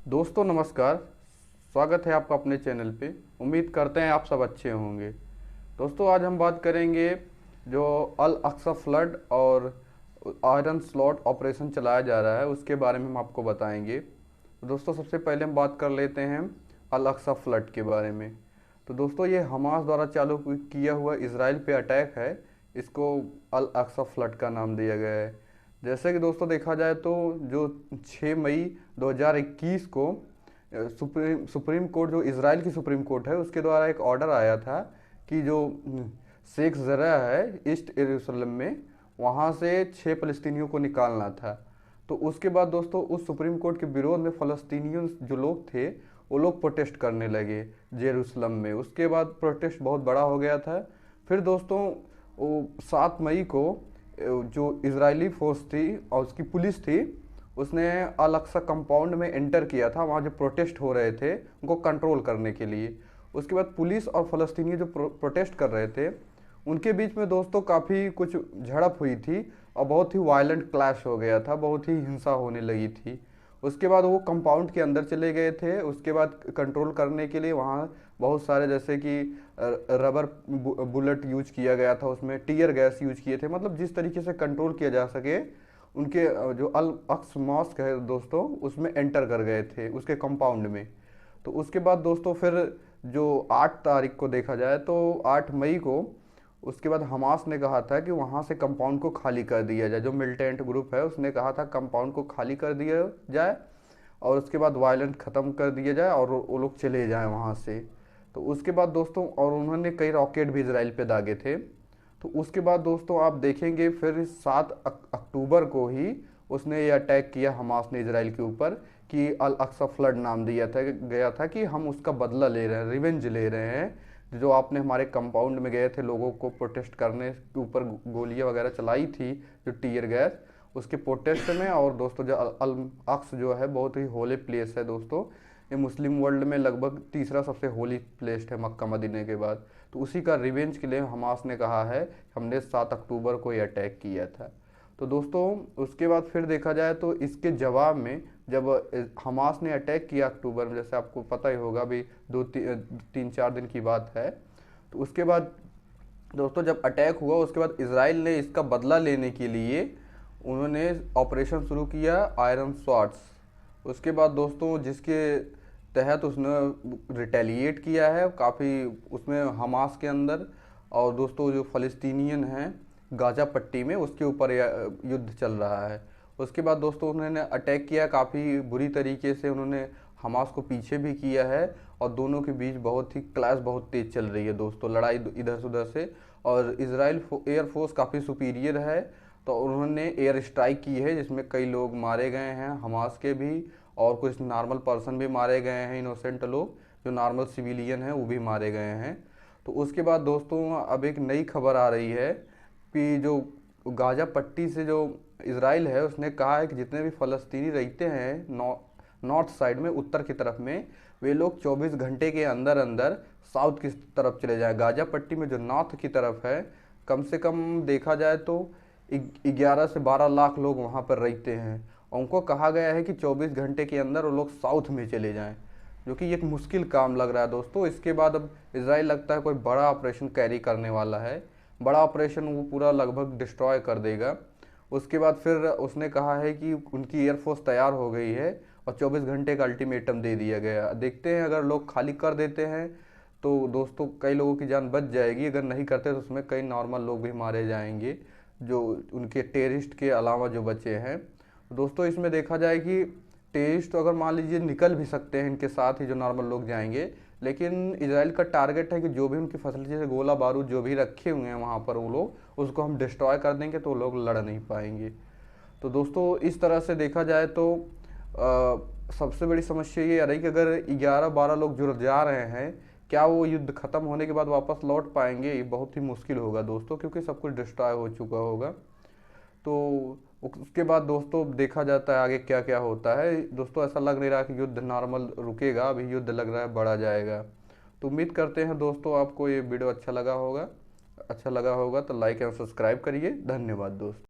दोस्तों नमस्कार। स्वागत है आपका अपने चैनल पे। उम्मीद करते हैं आप सब अच्छे होंगे। दोस्तों आज हम बात करेंगे जो अल अक्सा फ्लड और आयरन स्लॉट ऑपरेशन चलाया जा रहा है उसके बारे में हम आपको बताएंगे। तो दोस्तों सबसे पहले हम बात कर लेते हैं अल अक्सा फ्लड के बारे में। तो दोस्तों ये हमास द्वारा चालू किया हुआ इसराइल पे अटैक है। इसको अल अक्सा फ्लड का नाम दिया गया है। जैसे कि दोस्तों देखा जाए तो जो 6 मई 2021 को सुप्रीम कोर्ट, जो इसराइल की सुप्रीम कोर्ट है, उसके द्वारा एक ऑर्डर आया था कि जो शेख जरा है ईस्ट यरूशलेम में, वहाँ से 6 फ़लस्तीनियों को निकालना था। तो उसके बाद दोस्तों उस सुप्रीम कोर्ट के विरोध में फ़लस्तीनियों जो लोग थे वो लोग प्रोटेस्ट करने लगे जेरूसलम में। उसके बाद प्रोटेस्ट बहुत बड़ा हो गया था। फिर दोस्तों वो 7 मई को जो इजरायली फोर्स थी और उसकी पुलिस थी, उसने अल अक्सा कंपाउंड में एंटर किया था। वहाँ जो प्रोटेस्ट हो रहे थे उनको कंट्रोल करने के लिए। उसके बाद पुलिस और फ़लस्तीनी जो प्रोटेस्ट कर रहे थे उनके बीच में दोस्तों काफ़ी कुछ झड़प हुई थी और बहुत ही वायलेंट क्लैश हो गया था, बहुत ही हिंसा होने लगी थी। उसके बाद वो कंपाउंड के अंदर चले गए थे। उसके बाद कंट्रोल करने के लिए वहाँ बहुत सारे जैसे कि रबर बुलेट यूज किया गया था, उसमें टीयर गैस यूज किए थे। मतलब जिस तरीके से कंट्रोल किया जा सके उनके जो अल अक्स मॉस्क है दोस्तों उसमें एंटर कर गए थे उसके कंपाउंड में। तो उसके बाद दोस्तों फिर जो 8 तारीख को देखा जाए तो 8 मई को उसके बाद हमास ने कहा था कि वहाँ से कंपाउंड को खाली कर दिया जाए। जो मिलिटेंट ग्रुप है उसने कहा था कंपाउंड को खाली कर दिया जाए और उसके बाद वायलेंट ख़त्म कर दिया जाए और वो लोग चले जाएं वहाँ से। तो उसके बाद दोस्तों और उन्होंने कई रॉकेट भी इसराइल पे दागे थे। तो उसके बाद दोस्तों आप देखेंगे फिर 7 अक्टूबर को ही उसने ये अटैक किया हमास ने इसराइल के ऊपर, कि अल अक्सा फ्लड नाम दिया था गया था कि हम उसका बदला ले रहे हैं, रिवेंज ले रहे हैं। जो आपने हमारे कंपाउंड में गए थे लोगों को प्रोटेस्ट करने के ऊपर गोलियां वगैरह चलाई थी, जो टीयर गैस, उसके प्रोटेस्ट में। और दोस्तों जो अल अक्स जो है बहुत ही होली प्लेस है दोस्तों। ये मुस्लिम वर्ल्ड में लगभग तीसरा सबसे होली प्लेस है मक्का मदीने के बाद। तो उसी का रिवेंज के लिए हमास ने कहा है हमने 7 अक्टूबर को ये अटैक किया था। तो दोस्तों उसके बाद फिर देखा जाए तो इसके जवाब में जब हमास ने अटैक किया अक्टूबर में, जैसे आपको पता ही होगा अभी 2-3-4 दिन की बात है। तो उसके बाद दोस्तों जब अटैक हुआ उसके बाद इसराइल ने इसका बदला लेने के लिए उन्होंने ऑपरेशन शुरू किया आयरन स्वॉर्ड्स। उसके बाद दोस्तों जिसके तहत उसने रिटेलिएट किया है काफ़ी उसमें हमास के अंदर। और दोस्तों जो फ़लस्तीनियन हैं गाजा पट्टी में उसके ऊपर युद्ध चल रहा है। उसके बाद दोस्तों उन्होंने अटैक किया काफ़ी बुरी तरीके से, उन्होंने हमास को पीछे भी किया है और दोनों के बीच बहुत ही क्लैश बहुत तेज चल रही है दोस्तों, लड़ाई इधर से उधर से। और इसराइल एयरफोर्स काफ़ी सुपीरियर है तो उन्होंने एयर स्ट्राइक की है जिसमें कई लोग मारे गए हैं हमास के भी, और कुछ नॉर्मल पर्सन भी मारे गए हैं, इनोसेंट लोग जो नॉर्मल सिविलियन हैं वो भी मारे गए हैं। तो उसके बाद दोस्तों अब एक नई खबर आ रही है कि जो गाजा पट्टी से जो इसराइल है उसने कहा है कि जितने भी फ़लस्तीनी रहते हैं नॉर्थ साइड में, उत्तर की तरफ में, वे लोग 24 घंटे के अंदर अंदर साउथ की तरफ चले जाएं। गाजा पट्टी में जो नॉर्थ की तरफ है कम से कम देखा जाए तो 11 से 12 लाख लोग वहाँ पर रहते हैं और उनको कहा गया है कि 24 घंटे के अंदर वो लोग साउथ में चले जाएं, जो कि एक मुश्किल काम लग रहा है दोस्तों। इसके बाद अब इसराइल लगता है कोई बड़ा ऑपरेशन कैरी करने वाला है, बड़ा ऑपरेशन, वो पूरा लगभग डिस्ट्रॉय कर देगा। उसके बाद फिर उसने कहा है कि उनकी एयरफोर्स तैयार हो गई है और 24 घंटे का अल्टीमेटम दे दिया गया। देखते हैं अगर लोग खाली कर देते हैं तो दोस्तों कई लोगों की जान बच जाएगी, अगर नहीं करते तो उसमें कई नॉर्मल लोग भी मारे जाएंगे जो उनके टेररिस्ट के अलावा जो बचे हैं। दोस्तों इसमें देखा जाए कि टेररिस्ट तो अगर मान लीजिए निकल भी सकते हैं इनके साथ ही जो नॉर्मल लोग जाएंगे, लेकिन इसराइल का टारगेट है कि जो भी उनकी फैसिलिटी से गोला बारूद जो भी रखे हुए हैं वहाँ पर वो लोग उसको हम डिस्ट्रॉय कर देंगे तो वो लोग लड़ नहीं पाएंगे। तो दोस्तों इस तरह से देखा जाए तो सबसे बड़ी समस्या ये आ रही कि अगर 11-12 लोग जुड़ जा रहे हैं, क्या वो युद्ध खत्म होने के बाद वापस लौट पाएंगे? ये बहुत ही मुश्किल होगा दोस्तों, क्योंकि सब कुछ डिस्ट्रॉय हो चुका होगा। तो उसके बाद दोस्तों देखा जाता है आगे क्या क्या होता है। दोस्तों ऐसा लग नहीं रहा कि युद्ध नॉर्मल रुकेगा, अभी युद्ध लग रहा है बढ़ा जाएगा। तो उम्मीद करते हैं दोस्तों आपको ये वीडियो अच्छा लगा होगा तो लाइक एंड सब्सक्राइब करिए। धन्यवाद दोस्तों।